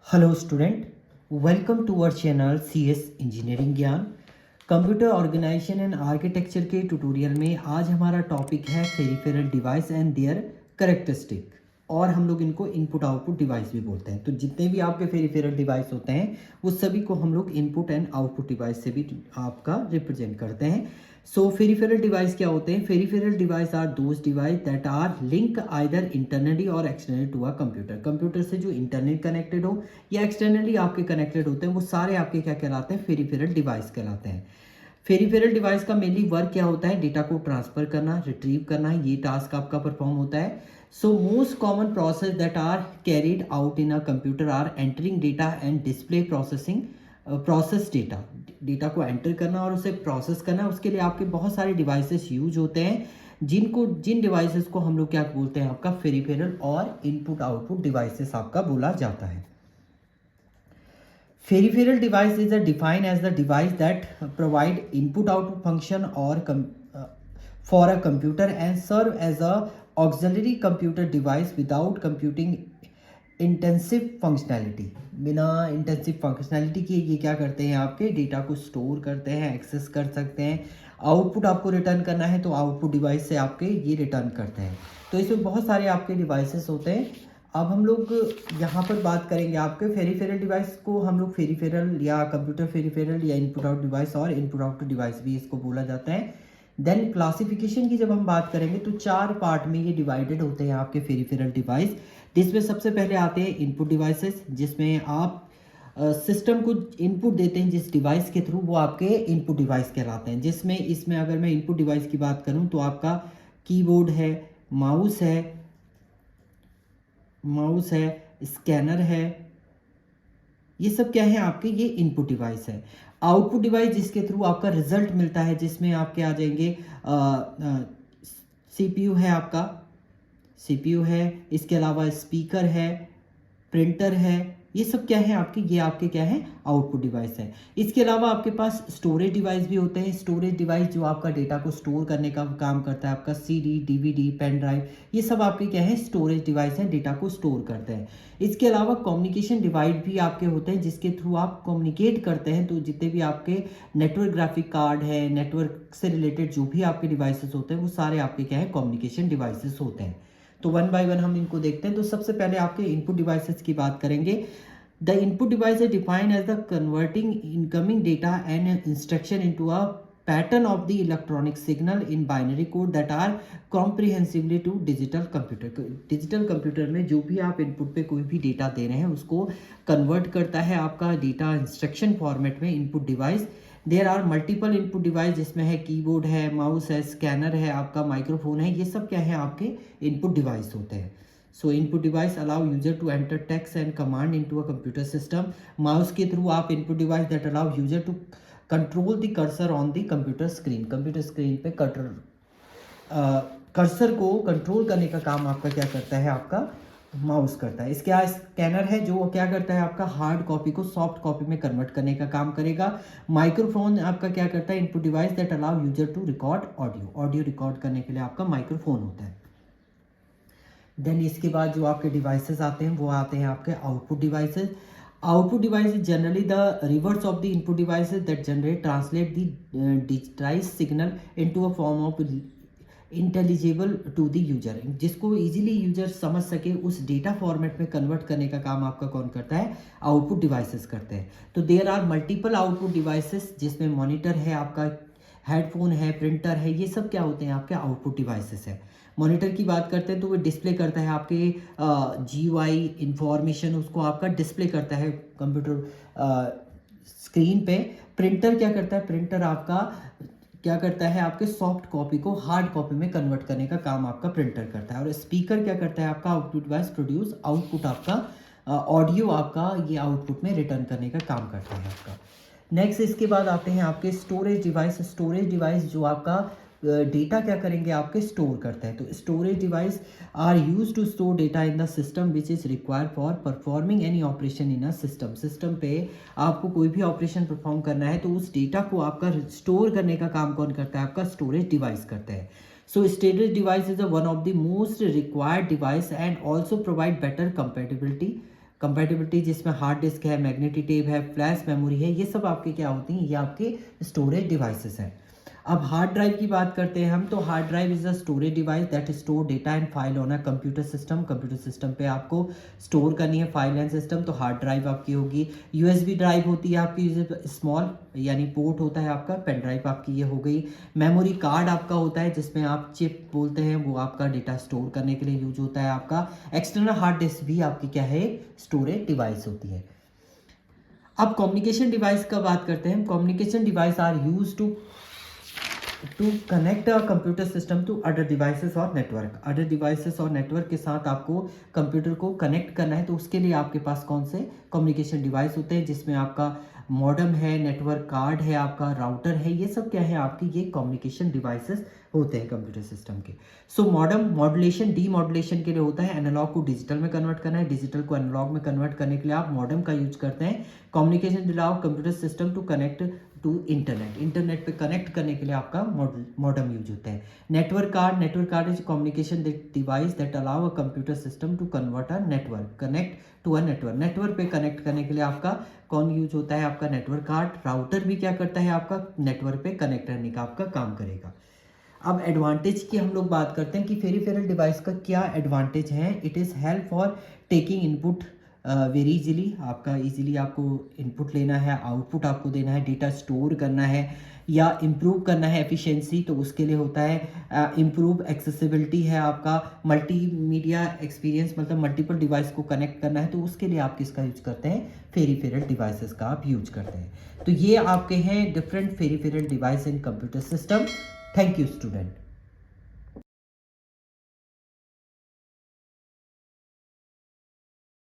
Hello student, welcome to our channel CS engineering Gyan. Computer organisation and architecture के tutorial में आज हमारा topic है peripheral device and their characteristic, और हम लोग इनको इनपुट आउटपुट डिवाइस भी बोलते हैं। तो जितने भी आपके पेरिफेरल डिवाइस होते हैं वो सभी को हम लोग इनपुट एंड आउटपुट डिवाइस से भी आपका रिप्रेजेंट करते हैं। सो पेरिफेरल डिवाइस क्या होते हैं? Peripheral device are those device that are link either internally or externally to a computer. Computer से जो इंटरनली कनेक्टेड हो या एक्सटर्नली आपके कनेक्टेड होते हैं वो सारे आपके क्या कहलाते हैं? पेरिफेरल डिवाइस कहलाते हैं। पेरिफेरल डिवाइस का मेनली वर्क क्या होता है? डेटा को ट्रांसफर करना, रिट्रीव करना, ये टास्क आपका परफॉर्म होता है। So most common process that are carried out in a computer are entering data and display processing. Process data को एंटर करना और उसे प्रोसेस करना, उसके लिए आपके बहुत सारे डिवाइसेस यूज होते हैं जिन डिवाइसेस को हम लोग क्या बोलते हैं? आपका पेरिफेरल और इनपुट आउटपुट डिवाइसेस आपका बोला जाता है। Peripheral device is defined as the device that provide input-output function for a computer and serve as a auxiliary computer device without computing intensive functionality. बिना इंटेंसिव फंक्शनैलिटी के ये क्या करते हैं? आपके डेटा को स्टोर करते हैं, एक्सेस कर सकते हैं। आउटपुट आपको रिटर्न करना है तो आउटपुट डिवाइस से आपके ये रिटर्न करते हैं। तो इसमें बहुत सारे आपके डिवाइसेस होते हैं। अब हम लोग यहाँ पर बात करेंगे आपके पेरिफेरल डिवाइस को। हम लोग पेरिफेरल या कंप्यूटर पेरिफेरल या इनपुट आउट डिवाइस और इनपुट आउटपुट डिवाइस भी इसको बोला जाता है। देन क्लासिफिकेशन की जब हम बात करेंगे तो 4 पार्ट में ये डिवाइडेड होते हैं आपके पेरिफेरल डिवाइस, जिसमें सबसे पहले आते हैं इनपुट डिवाइसेस, जिसमें आप सिस्टम को इनपुट देते हैं जिस डिवाइस के थ्रू, वो आपके इनपुट डिवाइस कहलाते हैं। जिसमें इसमें अगर मैं इनपुट डिवाइस की बात करूं तो आपका कीबोर्ड है, माउस है, स्कैनर है, ये सब क्या है? आपके ये इनपुट डिवाइस है। आउटपुट डिवाइस जिसके थ्रू आपका रिजल्ट मिलता है, जिसमें आपके आ जाएंगे सीपीयू है, आपका सीपीयू है, इसके अलावा स्पीकर है, प्रिंटर है, ये सब क्या है? ये आपके क्या है? आउटपुट डिवाइस है। इसके अलावा आपके पास स्टोरेज डिवाइस भी होते हैं। स्टोरेज डिवाइस जो आपका डेटा को स्टोर करने का काम करता है, आपका सीडी, डीवीडी, पेन ड्राइव, ये सब आपके क्या है? स्टोरेज डिवाइस हैं, डेटा को स्टोर करते हैं। इसके अलावा कम्युनिकेशन डिवाइस भी आपके होते हैं जिसके थ्रू आप कम्युनिकेट करते हैं। तो जितने भी आपके नेटवर्क ग्राफिक कार्ड है, नेटवर्क से रिलेटेड जो भी आपके डिवाइसेस होते हैं वो सारे आपके क्या है? कम्युनिकेशन डिवाइसेस होते हैं। तो वन बाय वन हम इनको देखते हैं। तो सबसे पहले आपके इनपुट डिवाइसेस की बात करेंगे। The input device is defined as the converting incoming data and instruction into a pattern of the electronic signal in binary code that are comprehensively to digital computer। Digital computer में जो भी आप input पे कोई भी data दे रहे हैं उसको कन्वर्ट करता है आपका डेटा इंस्ट्रक्शन फॉर्मेट में input device. There are multiple input device, जिसमें है कीबोर्ड है, माउस है, स्कैनर है, आपका माइक्रोफोन है, ये सब क्या है? आपके इनपुट डिवाइस होते हैं। So input device allow user to enter text and command into a computer system. Mouse के थ्रू आप input device that allow user to control the cursor on the computer screen. Computer screen पे cursor को control करने का काम आपका क्या करता है? आपका माउस करता है। इसके बाद स्कैनर है जो क्या करता है? आपका हार्ड कॉपी को सॉफ्ट कॉपी में कन्वर्ट करने का काम करेगा। माइक्रोफोन आपका क्या करता है? Input device that allow user to record audio record करने के लिए आपका माइक्रोफोन होता है। देन इसके बाद जो आपके डिवाइसेस आते हैं वो आते हैं आपके output devices. Output device is generally the reverse of the input devices that generate translate the digitise signal into a form of intelligible to the user. जिसको इजीली यूजर समझ सके उस डेटा फॉर्मेट में कन्वर्ट करने का काम आपका कौन करता है? आउटपुट डिवाइसेस करते हैं। तो there are multiple output devices, जिसमें मॉनिटर है, आपका हेडफोन है, प्रिंटर है, ये सब क्या होते हैं? आपके आउटपुट डिवाइसेस है। मॉनिटर की बात करते हैं तो वो डिस्प्ले करता है आपके जीयूआई इंफॉर्मेशन, उसको आपका डिस्प्ले करता है कंप्यूटर स्क्रीन पे। प्रिंटर क्या करता है? प्रिंटर आपका क्या करता है? आपके सॉफ्ट कॉपी को हार्ड कॉपी में कन्वर्ट करने का काम आपका प्रिंटर करता है। और स्पीकर क्या करता है? आपका आउटपुट डिवाइस प्रोड्यूस आउटपुट, आपका ऑडियो आपका ये आउटपुट में रिटर्न करने का काम करता है आपका। नेक्स्ट इसके बाद आते हैं आपके स्टोरेज डिवाइस। स्टोरेज डिवाइस जो आपका डेटा क्या करेंगे? आपके स्टोर करते हैं। तो storage device are use to store data in the system which is required for performing any operation in a system. System पे आपको कोई भी ऑपरेशन परफॉर्म करना है तो उस डेटा को आपका स्टोर करने का काम कौन करता है? आपका स्टोरेज डिवाइस करता है। So storage device is one of the most required device and also provide better compatibility compatibility जिसमें हार्ड डिस्क है, मैग्नेटिक टेप है, फ्लैश मेमोरी है, ये सब आपके क्या होती हैं, ये आपके स्टोरेज डिवाइसेस हैं। अब हार्ड ड्राइव की बात करते हैं हम, तो hard drive is a storage device that store data and file on a computer system. Computer system पे आपको स्टोर करनी है फाइल एंड सिस्टम, तो हार्ड ड्राइव आपकी होगी। यूएसबी ड्राइव होती है आपकी, स्मॉल यानी पोर्ट होता है आपका। पेन ड्राइव आपकी ये हो गई। मेमोरी कार्ड आपका होता है जिसमें आप चिप बोलते हैं, वो आपका डेटा स्टोर करने के लिए यूज होता है आपका। एक्सटर्नल हार्ड डिस्क भी आपकी क्या है, स्टोरेज डिवाइस होती है। अब कम्युनिकेशन डिवाइस का बात करते हैं। Communication device are use to connect a computer system to other devices और नेटवर्क। अदर डिवाइसेस और नेटवर्क के साथ आपको कंप्यूटर को कनेक्ट करना है, तो उसके लिए आपके पास कौन से कम्युनिकेशन डिवाइस होते हैं, जिसमें आपका मॉडेम है, नेटवर्क कार्ड है, आपका राउटर है, ये सब क्या है आपकी, ये कम्युनिकेशन डिवाइसेस होते हैं कंप्यूटर सिस्टम के। सो मॉडेम मॉड्यूलेशन डीमॉड्यूलेशन के लिए होता है, एनालॉग को डिजिटल में कन्वर्ट करना है, डिजिटल को एनालॉग में कन्वर्ट करने के लिए आप मॉडेम का यूज करते हैं। Communication allow computer system to connect to internet, internet पे कनेक्ट करने के लिए आपका मॉडेम यूज होता है। Network card is communication device that allow a computer system to convert a network connect to a network. Network पे connect करने के लिए आपका कौन यूज होता है, आपका नेटवर्क कार्ड। राउटर भी क्या करता है, आपका नेटवर्क पे कनेक्ट करने का आपका काम करेगा। अब एडवांटेज की हम लोग बात करते हैं कि पेरिफेरल डिवाइस का क्या एडवांटेज है। It is help for taking input very easily, आपका इजीली आपको इनपुट लेना है, आउटपुट आपको देना है, डेटा स्टोर करना है या इम्प्रूव करना है एफिशिएंसी, तो उसके लिए होता है। इम्प्रूव एक्सेसिबिलिटी है आपका, मल्टीमीडिया एक्सपीरियंस मतलब मल्टीपल डिवाइस को कनेक्ट करना है, तो उसके लिए आप किसका यूज करते हैं, पेरिफेरल डिवाइसेस का आप यूज करते हैं। तो ये आपके हैं different peripheral device in computer system. Thank you student.